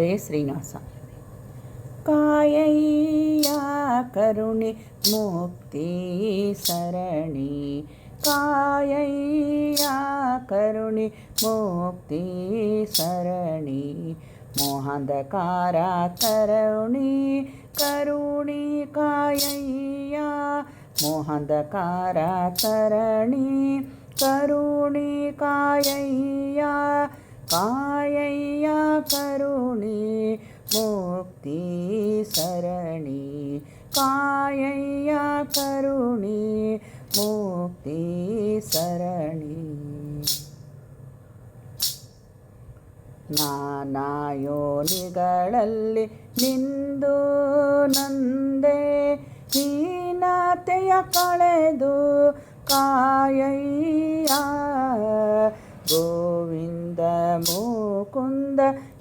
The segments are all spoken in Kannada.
ಹರೇ ಶ್ರೀನಿವಾಸ. ಕಾಯಯ್ಯ ಕರುಣೆ ಮುಕ್ತಿ ಸರಣಿ, ಕಾಯಯ್ಯ ಕರುಣೆ ಮುಕ್ತಿ ಸರಣಿ, ಮೋಹಾಂಧಕಾರ ಕರುಣಿ ಕರುಣಿ ಕಾಯಯ್ಯ, ಮೋಹಾಂಧಕಾರ ತರಣಿ ಕರುಣಿ ಕಾಯಯ್ಯ, ಕಾಯಯ್ಯ ಕರುಣಿ ಮುಕ್ತಿ ಸರಣಿ, ಕಾಯಯ್ಯ ಕರುಣಿ ಮುಕ್ತಿ ಸರಣಿ. ನಾನಾ ಯೋನಿಗಳಲ್ಲಿ ನಿಂದು ನಂದೆ ಹೀನತೆಯ ಕಳೆದು ಕಾಯಯ್ಯ, ಗೋವಿಂದ ಮುಕುಂದ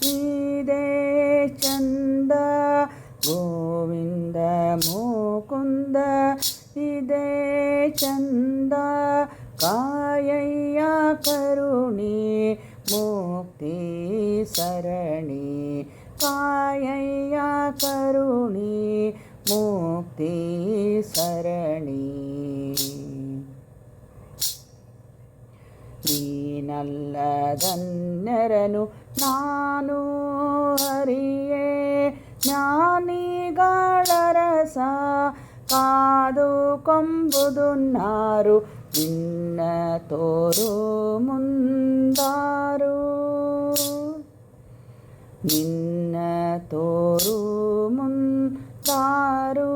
ಇದೇ ಚಂದ, ಗೋವಿಂದ ಮುಕುಂದ ಇದೇ ಚಂದ, ಕಾಯಯ್ಯ ಕರುಣಿ ಮುಕ್ತಿ ಸರಣಿ, ಕಾಯಯ್ಯ ಕರುಣಿ ಮುಕ್ತಿ ಸರಣಿ. ನೀನಲ್ಲದನ್ಯರನು ನಾನು ಹರಿಯೇ, ಜ್ಞಾನಿಗಳ ರಸ ಕಾದು ಕೊಂಬುದು ನಾರು, ನಿನ್ನ ತೋರು ಮುಂದಾರು, ನಿನ್ನ ತೋರು ಮುಂದಾರು,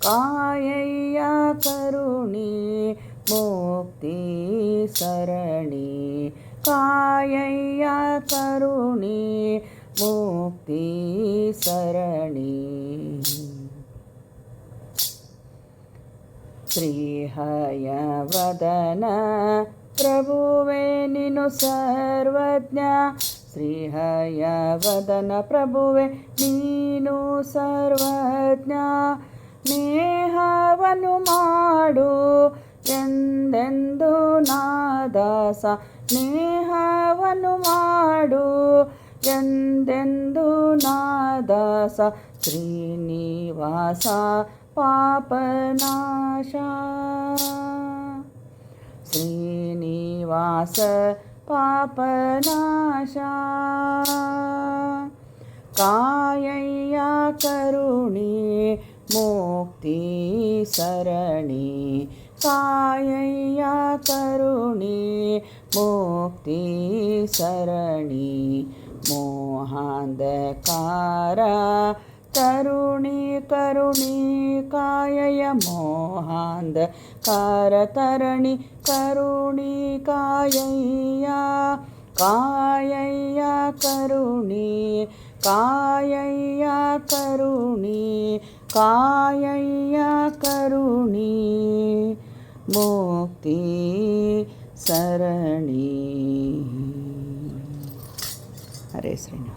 ಕಾಯಯ್ಯ ಕರುಣಿ ಮುಕ್ತಿ ಸರಣಿ, ಕಾಯಯ್ಯ ಕರುಣಿ ಮುಕ್ತಿ ಸರಣಿ. ಶ್ರೀಹಯವದನ ಪ್ರಭುವೇ ನೀನು ಸರ್ವಜ್ಞ, ಶ್ರೀಹಯವದನ ಪ್ರಭುವೇ ನೀನು ಸರ್ವಜ್ಞ, ನೇಹವನ್ನು ಮಾಡು ಎಂದೆಂದು ನಾದಾಸ, ನೇಹವನ್ನು ಮಾಡು ಎಂದೆಂದು ನಾದಾಸ, ಶ್ರೀನಿವಾಸ ಪಾಪನಾಶ, ಶ್ರೀನಿವಾಸ ಪಾಪನಾಶ, ಕಾಯಯ್ಯ ಕರುಣಿ ಮುಕ್ತಿ ಸರಣಿ, ಕಾಯಯ್ಯ ಕರುಣಿ ಮುಕ್ತಿ ಸರಣಿ, ಮೋಹಾಂಧಕಾರ ತರುಣಿ ಕರುಣಿ ಕಾಯಯ್ಯ, ಮೋಹಾಂಧಕಾರ ತರಣಿ ಕರುಣಿ ಕಾಯಯ್ಯ, ಕಾಯಯ್ಯ ಕರುಣಿ, ಕಾಯಯ್ಯ ಕರುಣಿ, ಕಾಯಯ್ಯ ಕರುಣಿ ಮುಕ್ತಿ ಸರಣಿ. ಹರೇ ಶ್ರೀನಿವಾಸ.